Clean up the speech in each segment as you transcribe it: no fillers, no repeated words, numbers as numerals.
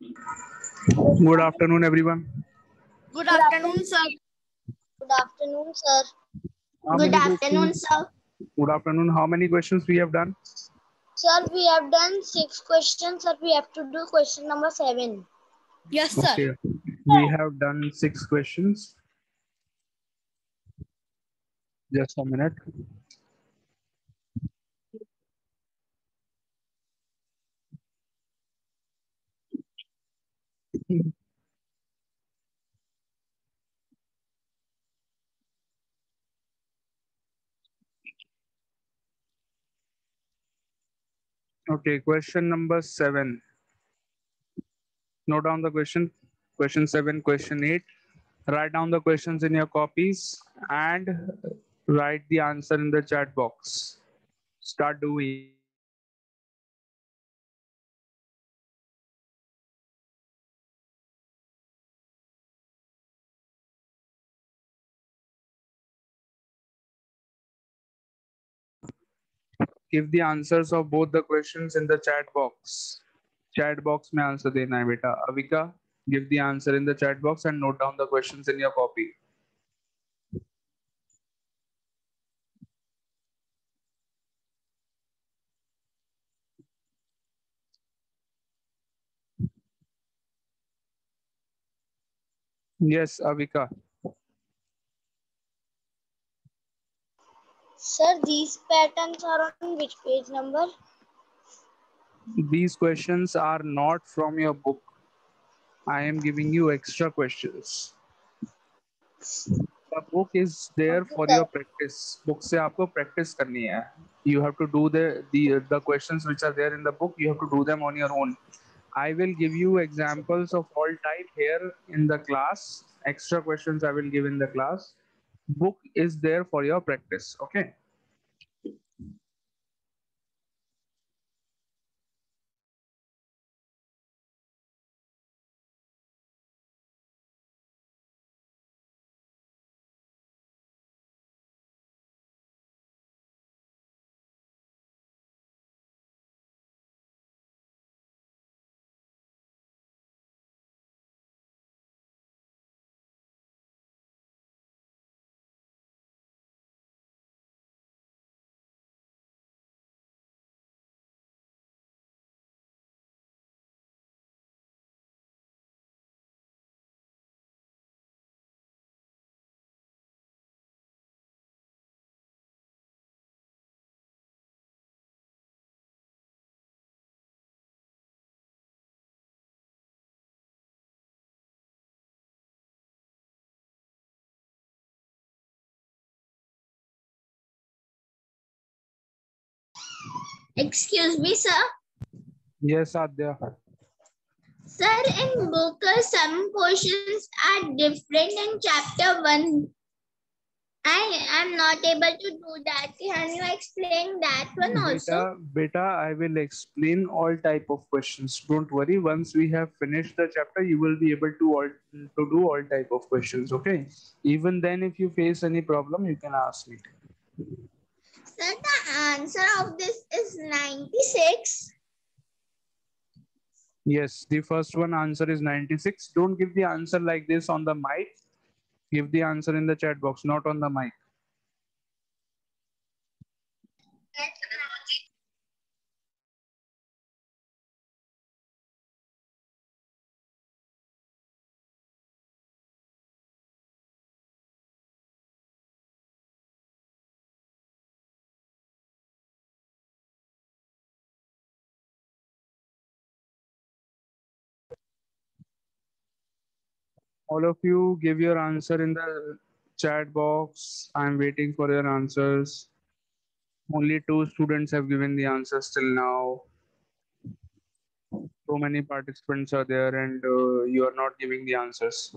Good afternoon, everyone. Good Good afternoon, afternoon. sir. Good afternoon, sir. How Good many afternoon, questions? sir. Good afternoon. How many questions we have done? Sir, we have done 6 questions. Sir, we have to do question number 7. Yes, sir. Okay, we have done 6 questions. Just a minute. Okay, question number 7. Note down the question. Question 7, question 8. Write down the questions in your copies and write the answer in the chat box. Start doing. Give the answers of both the questions in the chat box. Chat box में answer देना है बेटा. Avika, give the answer in the chat box and note down the questions in your copy. Yes, Avika. Sir, these patterns are on which page number? These questions are not from your book. I am giving you extra questions. The book is there Okay, for sir. your practice. Book से आपको practice करनी है. You have to do the questions which are there in the book. You have to do them on your own. I will give you examples of all type here in the class. Extra questions I will give in the class. Book is there for your practice. Okay. Excuse me, sir. Yes, Adya. Sir, in book, some questions are different in chapter 1. I am not able to do that. Can you explain that one also? Beta, I will explain all type of questions. Don't worry. Once we have finished the chapter, you will be able to do all type of questions. Okay. Even then, if you face any problem, you can ask me. Sir, the answer of this is 96. Yes, the first one answer is 96. Don't give the answer like this on the mic. Give the answer in the chat box, not on the mic. All of you give your answer in the chat box. I'm waiting for your answers. Only 2 students have given the answers till now. So many participants are there and you are not giving the answers.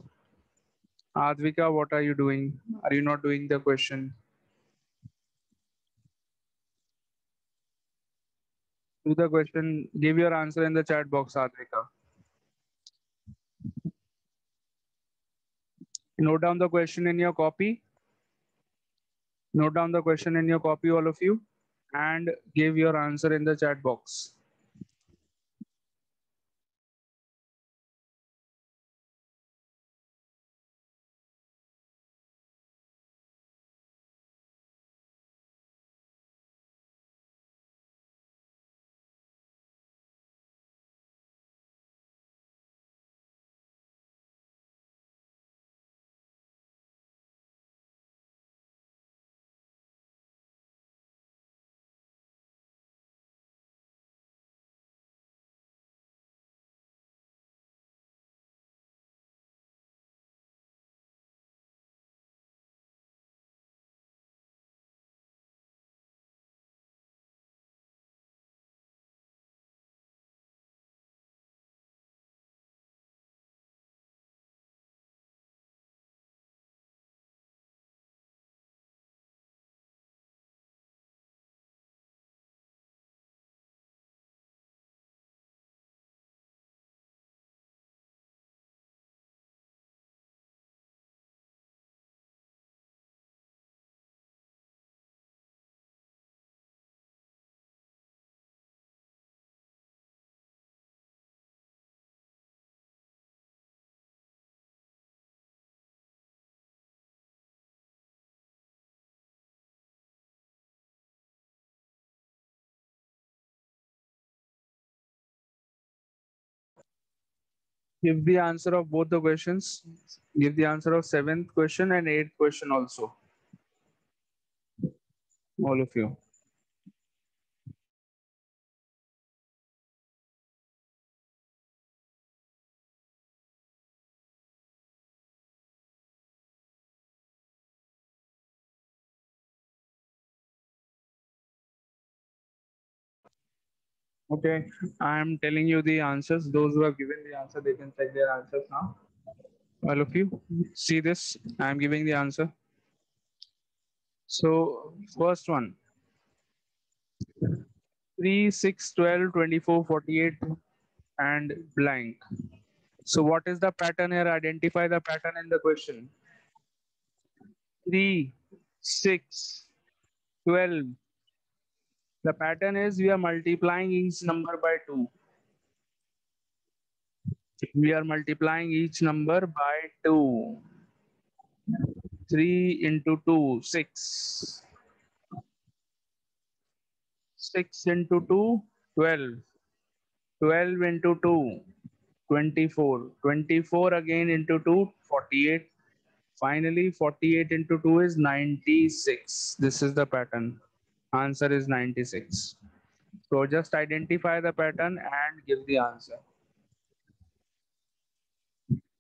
Advika, what are you doing? Are you not doing the question? Do the question. Give your answer in the chat box, Advika. Note down the question in your copy. Note down the question in your copy, all of you, and give your answer in the chat box. Give the answer of both the questions. Give the answer of seventh question and eighth question also. All of you. Okay, I am telling you the answers. Those who have given the answer, they can check their answers now. All of you, see this. I am giving the answer. So, first one 3, 6, 12, 24, 48, and blank. So, what is the pattern here? Identify the pattern in the question. 3, 6, 12. The pattern is we are multiplying each number by 2. We are multiplying each number by 2. 3 into 2, 6. 6 into 2, 12. 12 into 2, 24. 24 again into 2, 48. Finally, 48 into 2 is 96. This is the pattern. Answer is 96. So just identify the pattern and give the answer.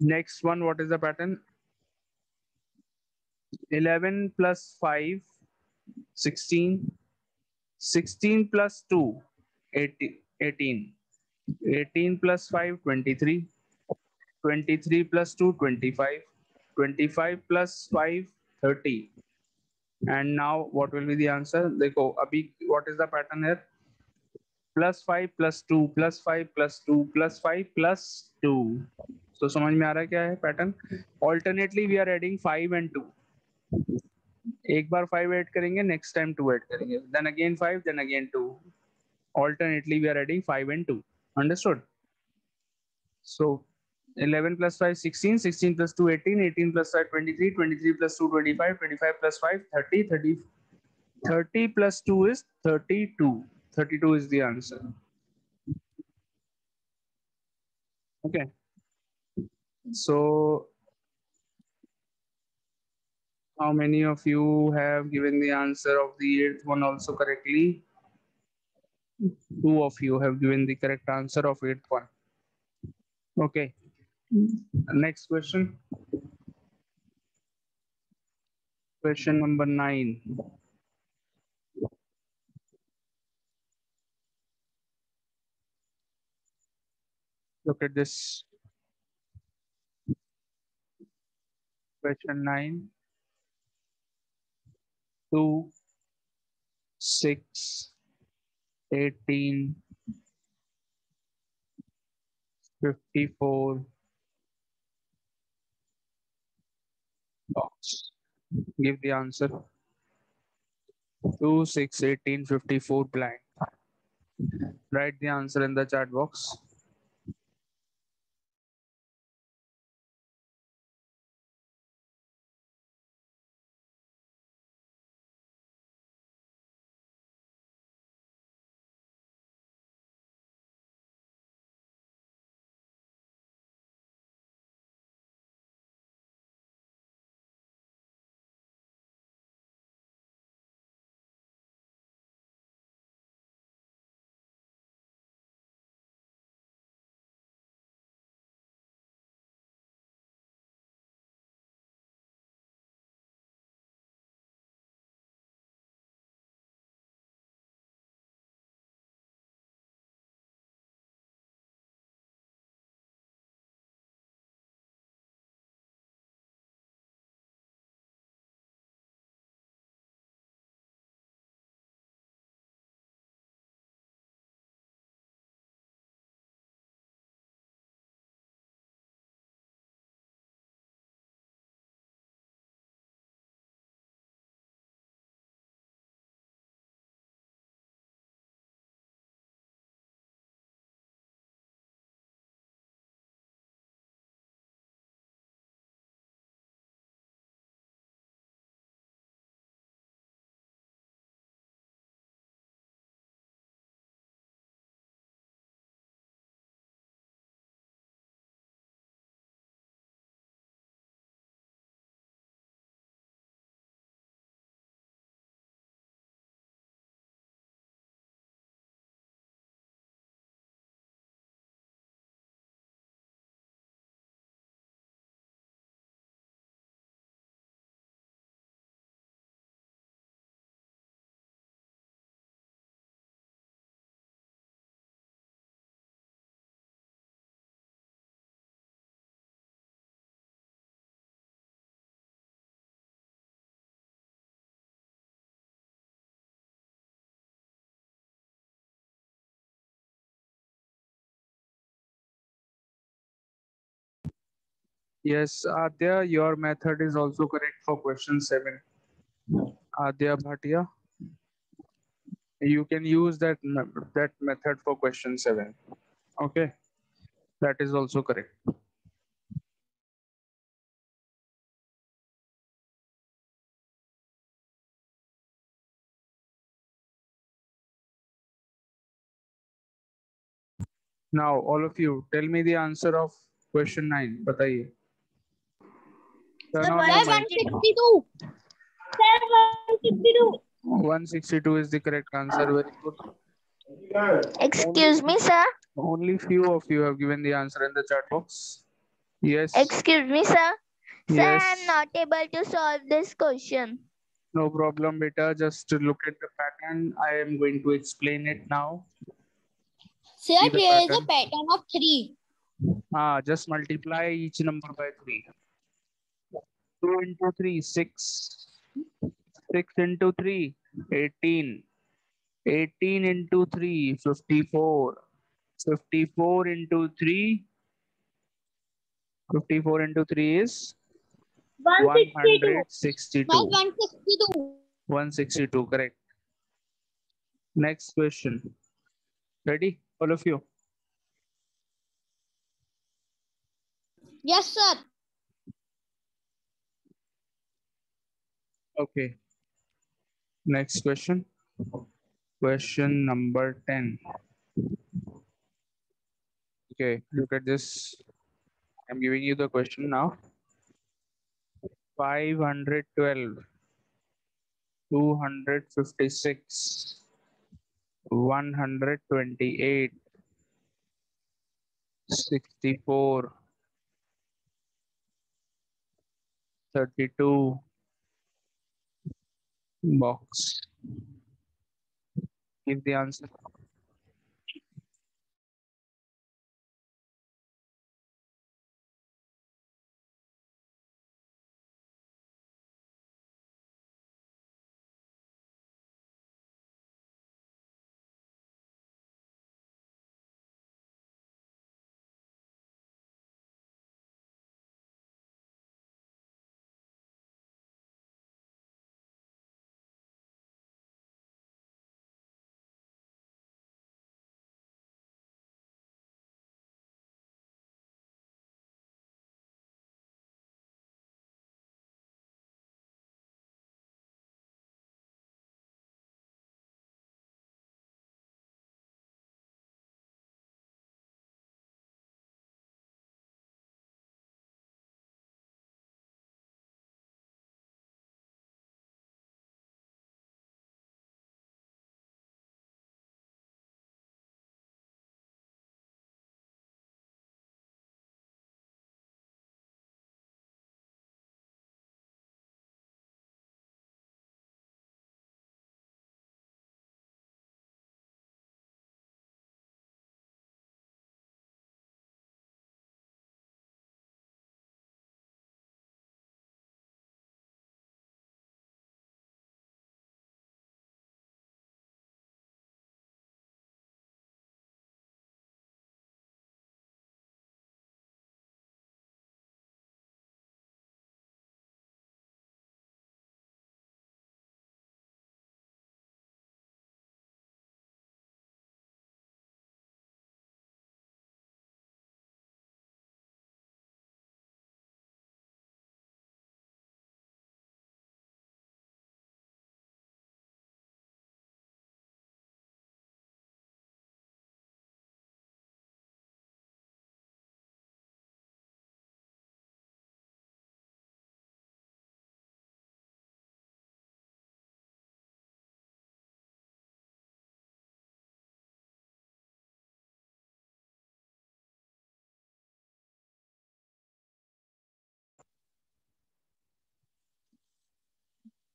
Next one, what is the pattern? 11 plus 5, 16. 16 plus 2, 18. 18 plus 5, 23. 23 plus 2, 25. 25 plus 5, 30. And now what will be the answer? देखो अभी what is the pattern here? Plus 5 plus 2 plus 5 plus 2 plus 5 plus 2. So समझ में आ रहा है क्या है pattern? Alternately we are adding 5 and 2. एक बार 5 add करेंगे, next time 2 ऐड करेंगे, then again 5, then again 2. Alternately we are adding 5 and 2. Understood? So 11 plus 5, 16. 16 plus 2, 18. 18 plus 5, 23. 23 plus 2, 25. 25 plus 5, 30. 30 plus 2 is 32. 32 is the answer. Okay. So how many of you have given the answer of the eighth one also correctly? Two of you have given the correct answer of eighth one. Okay. Next question. Question number 9. Look at this. Question 9. 2, 6, 18, 54. Box. Give the answer. 2, 6, 18, 54 blank. Write the answer in the chat box. Yes, Adya, your method is also correct for question 7. Adya Bhatia, you can use that method for question 7. Okay, that is also correct. Now, all of you, tell me the answer of question 9. Bataiye. Turn Sir, on your mic. 162. Sir, 162. 162 is the correct answer. Very good. excuse me, sir. Only few of you have given the answer in the chat box. Yes. Excuse me, sir. Sir, I am Yes. not able to solve this question. No problem, beta. Just look at the pattern. I am going to explain it now. Sir, See the here is a pattern. pattern of 3. Just multiply each number by 3. 2 into 3, 6. 6 into 3, 18. 18 into 3, 54. 54 into 3. 54 into 3 is 162. 162. 162. 162, correct. Next question. Ready, all of you? Yes, sir. Okay. Next question. Question number 10. Okay, look at this. I'm giving you the question now. 512, 256, 128, 64, 32, box. Give the answer.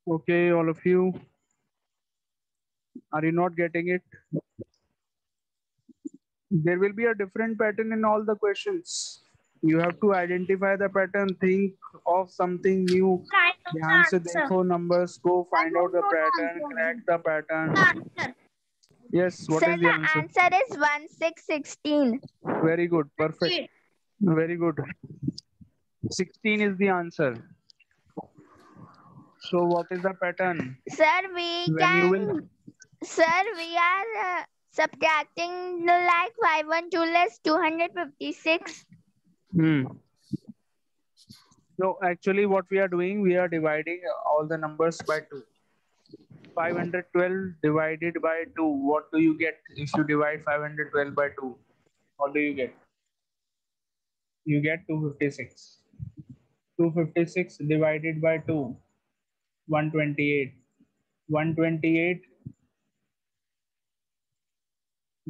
Okay, all of you. Are you not getting it? There will be a different pattern in all the questions. You have to identify the pattern, think of something new. ध्यान से देखो numbers को, find out the pattern, crack the pattern. Yes, what Sir, is the the answer? answer is 1616. Very good, perfect. Very good. 16 is the answer. So what is the pattern? Sir, we When you will are subtracting like 512 less 256. So actually what we are doing, we are dividing all the numbers by 2. 512 divided by 2. What do you get if you divide 512 by 2? What do you get? You get 256. 256 divided by 2. 128. 128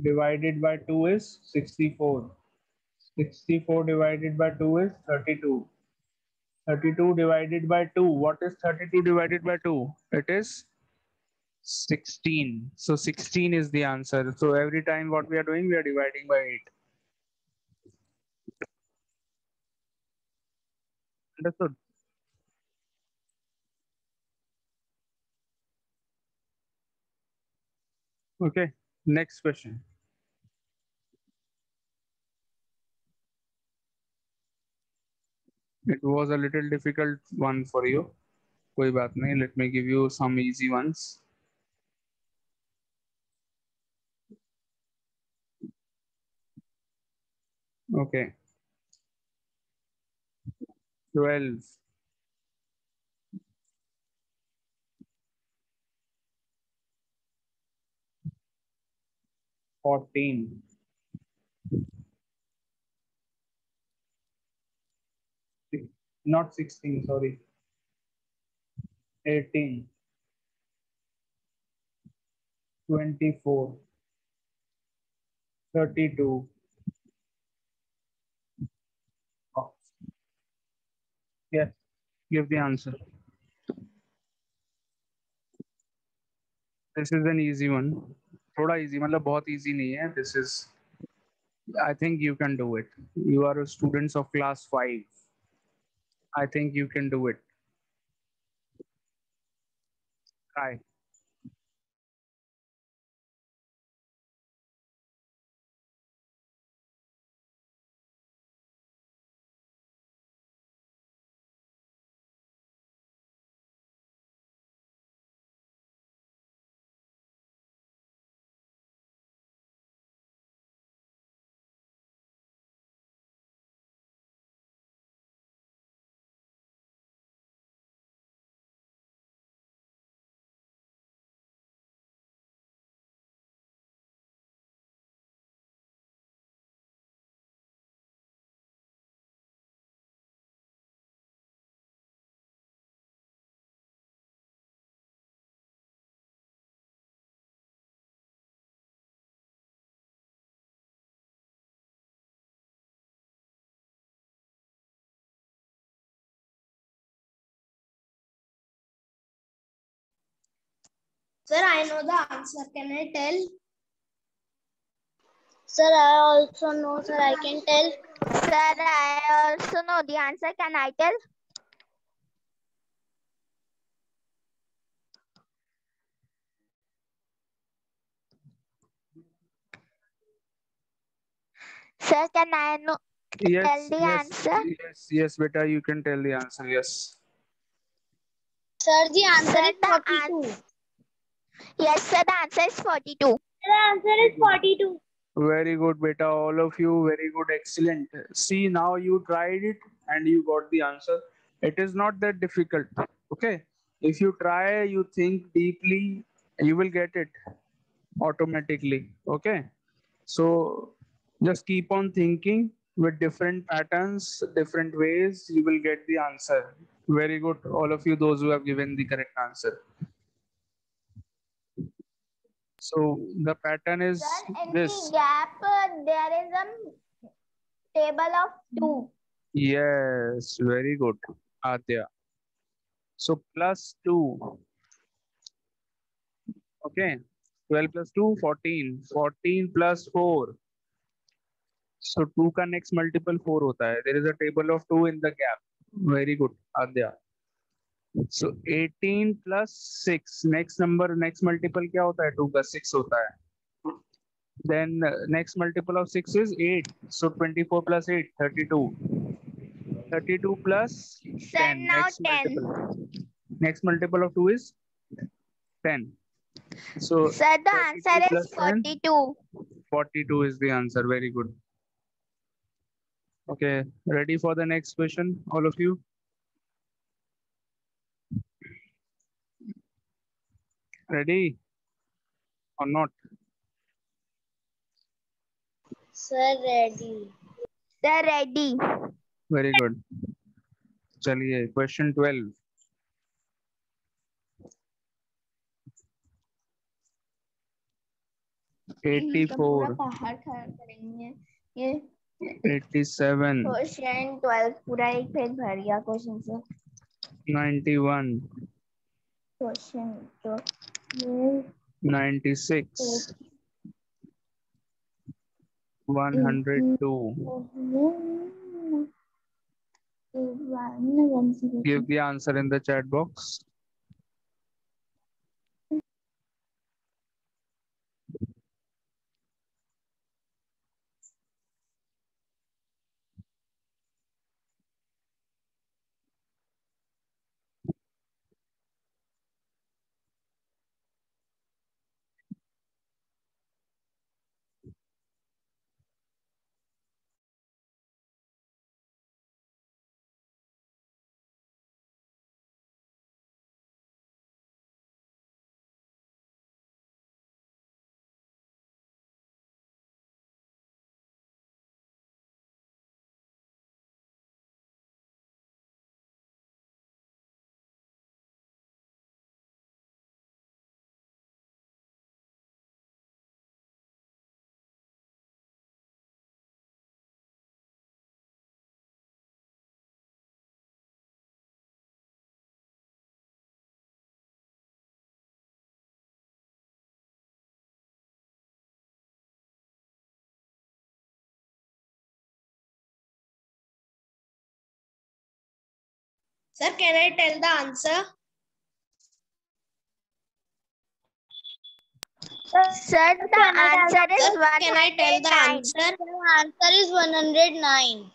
divided by 2 is 64. 64 divided by 2 is 32. 32 divided by 2. What is 32 divided by 2? It is 16. So 16 is the answer. So every time what we are doing, we are dividing by 8. Understood? Okay. Next question. It was a little difficult one for you. कोई बात नहीं. Let me give you some easy ones. Okay. 12. 14. Not 16, sorry. 18. 24. 32. Oh, yes, give the answer. This is an easy one. थोड़ा easy, मतलब बहुत easy नहीं है. This is, I think you can do it. You are a students of class 5. I think you can do it. Try. Sir, I know the answer. Can I tell? Sir, I also know, sir, I can tell. Sir, I also know the answer. Can I tell? Sir, can I know? Tell Yes, the yes, answer? yes, beta, you can tell the answer. Yes. Sir, the answer Sir, is 42. Yes, sir, the answer is 42. The answer is 42. Very good, beta. All of you, very good, excellent. See, now you tried it and you got the answer. It is not that difficult. Okay. If you try, you think deeply, you will get it automatically. Okay. So just keep on thinking with different patterns, different ways, you will get the answer. Very good, all of you, those who have given the correct answer. So the pattern is Sir, in this. the gap, there is a table of 2. Yes, very good, Adya. So plus 2. Okay. 12 plus 2, 14. 14 plus 4. So 2 का next multiple 4 होता है. There is a table of 2 in the gap. Very good, Adya. So 18 plus 6. Next number, next multiple क्या होता है? 2 का 6 होता है. Then next multiple of 6 is 8. So 24 plus 8, 32. 32 plus Sir, 10. now Next 10. multiple. Next multiple of 2 is 10. So Sir, the 32 answer plus is 10. 42. 42 is the answer. Very good. Okay, ready for the next question, all of you? Ready or not? Sir, ready. Sir, ready. Very good. चलिए, question 12. तो पूरा 84, पहाड़ खड़ा करेंगे ये 87, question 12 पूरा एक page भर गया क्वेश्चन से 91, क्वेश्चन तो 96, 102. Give the answer in the chat box. Sir, can I tell the answer? Sir, the answer is Can I tell the 109. answer? The answer is 109.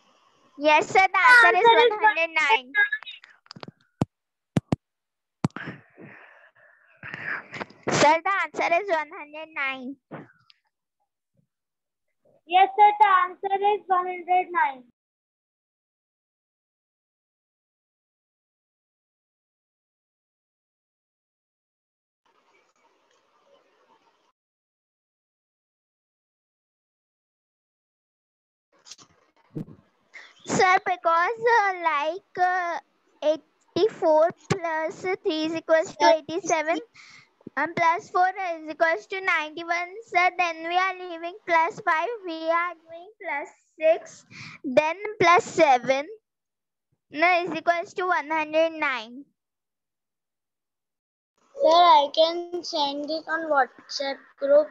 Yes, sir, the answer is 109. Sir, the answer is 109. Yes, sir, the answer is 109. Sir, because 84 plus 3 is equals to 87 and plus 4 is equals to 91. Sir, then we are leaving plus 5. We are doing plus 6. Then plus 7 is equals to 109. Sir, I can send it on WhatsApp group.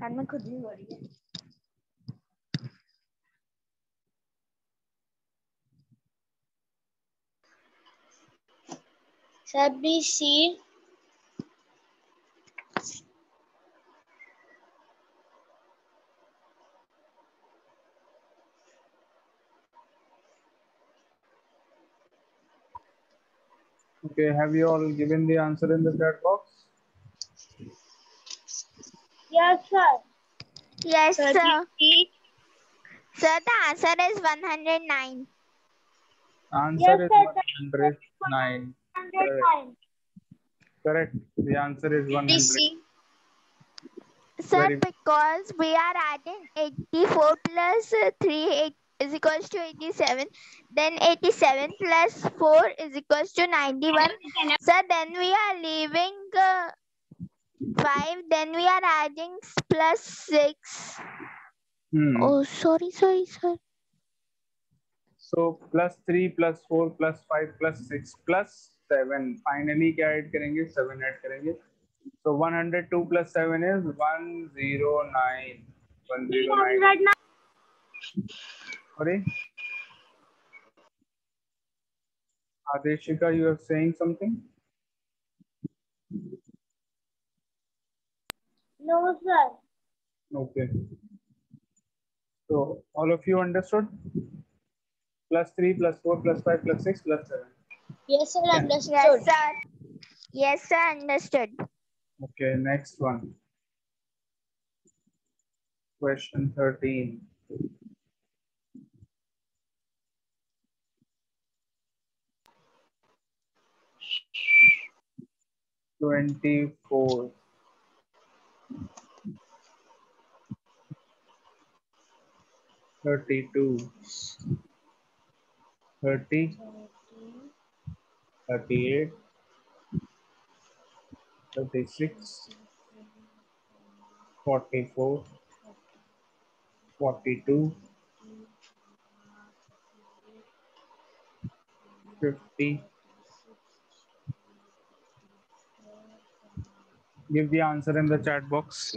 कान में खुजली हो रही है Sir, BC. Okay, have you all given the answer in the chat box? Yes, sir. Yes, Sir, sir. BC. Sir, the answer is 109. Answer Yes, is sir. 109. 109. Correct. The answer is 100. BC. Sir, Very good. because we are adding 84 plus 3 is equals to 87. Then 87 plus 4 is equals to 91. Sir, then we are leaving 5. Then we are adding plus 6. Oh, sorry. So plus 3 plus 4 plus 5 plus 6 plus 7. Finally क्या add करेंगे? 7 add करेंगे. So 102 plus 7 is 109. 109. Sorry? Adeshika, you are saying something? No, sir. Okay. So all of you understood? +3, +4, +5, +6, +7. Yes, sir. Yeah. Understood. Yes, sir. Yes, sir. Understood. Okay, next one. Question 13. '24. 32. 30. 38. 36. 44. 42. 50. Give the answer in the chat box.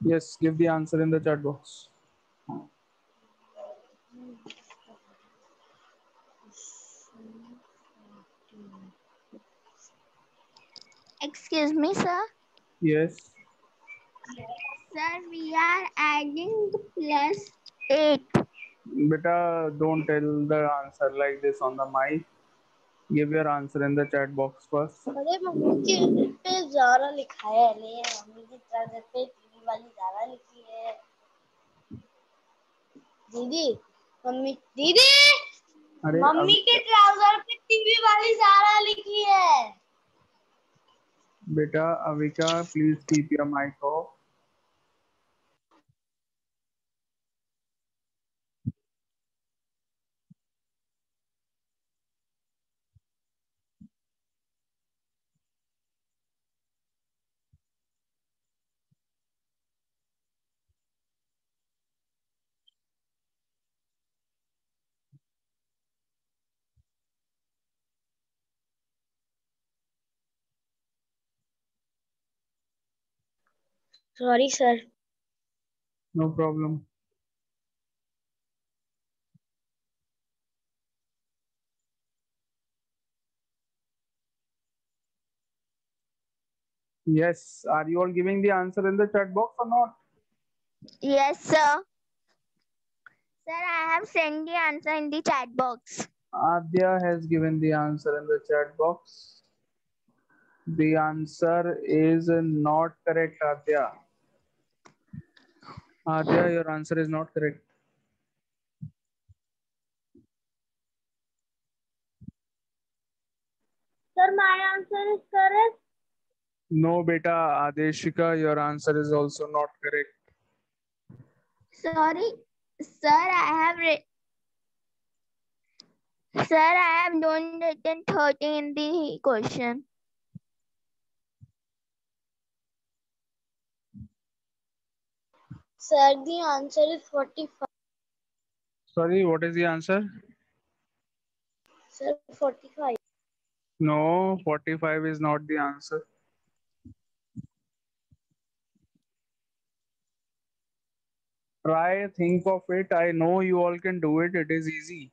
Yes, give the answer in the chat box. Excuse me, sir. Yes. Sir, we are adding +8. Beta, don't tell the answer like this on the mic. Give your answer in the chat box first. अरे mummy के पे ज़ारा लिखा है ले mummy की चादर पे TV वाली ज़ारा लिखी है दीदी मम्मी दीदी अरे मम्मी के ट्राउजर पे टीवी वाली ज़ारा लिखी है बेटा Avika, please keep your mic off. Sorry sir No problem. Yes, are you all giving the answer in the chat box or not? Yes, sir. Sir, I have sent the answer in the chat box. Adya has given the answer in the chat box. The answer is not correct, Adya. Adya, your answer is not correct. Sir my answer is correct No, beta, Adeshika, your answer is also not correct. Sorry, sir, Sir, I have done written 30 in the question. Sir the answer is 45 Sorry, what is the answer? Sir 45 No, 45 is not the answer. Try, think of it. I know you all can do it. It is easy.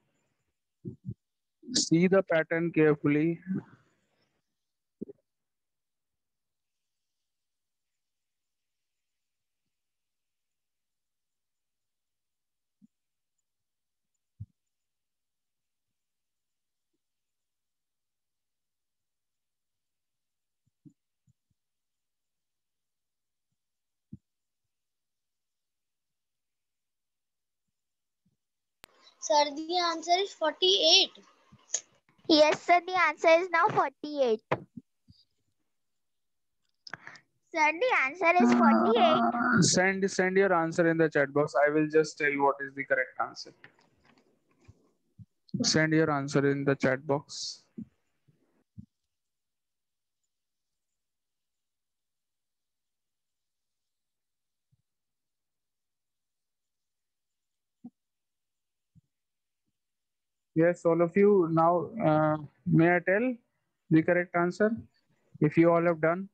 See the pattern carefully. Sir the answer is 48 Yes, sir, the answer is now 48. Sir, the answer is 48. Send your answer in the chat box. I will just tell what is the correct answer. Send your answer in the chat box. Yes, all of you. Now, may I tell the correct answer? If you all have done.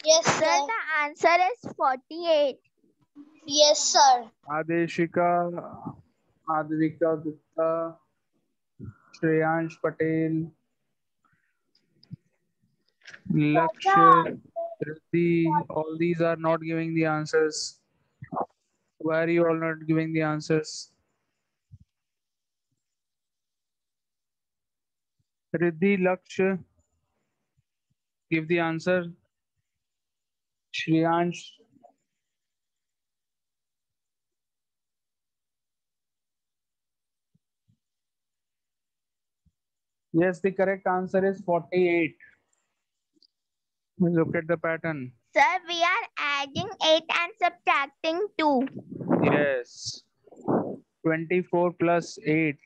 Yes Sir, sir the answer is 48. Yes, sir. Adeshika, Advika Gupta, Shreyansh Patel, Lakshya, Riddhi, all these are not giving the answers. Why are you all not giving the answers? Riddhi, Lakshya, give the answer. Shreyansh, yes, the correct answer is 48. Look at the pattern. Sir, we are adding 8 and subtracting 2. Yes. 24 plus 8,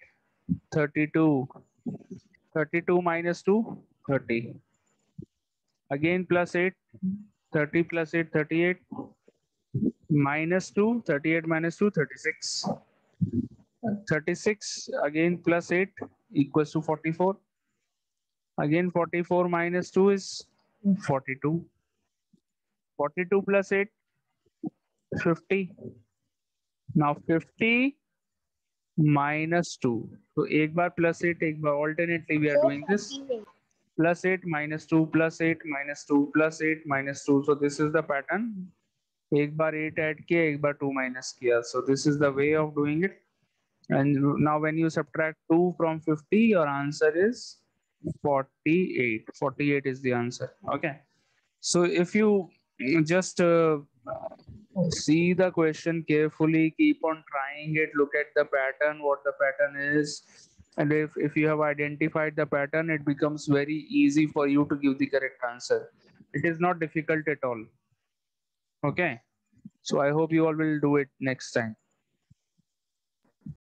32. 32 minus 2, 30. Again plus 8, 30 plus 8, 38. Minus 2, 38 minus 2, 36. 36 again plus 8 equals to 44. Again 44 minus 2 is 42. 42 plus 8, 50. Now 50 minus 2. So एक बार plus 8, एक बार alternately we are So, doing this. 48. Plus 8 minus 2 plus 8 minus 2 plus 8 minus 2. So this is the pattern. एक बार 8 add किया, एक बार 2 minus किया. So this is the way of doing it. And now when you subtract 2 from 50, your answer is 48. 48 is the answer. Okay. So if you just see the question carefully, keep on trying it, look at the pattern, what the pattern is. And if you have identified the pattern, it becomes very easy for you to give the correct answer. It is not difficult at all. Okay. So I hope you all will do it next time.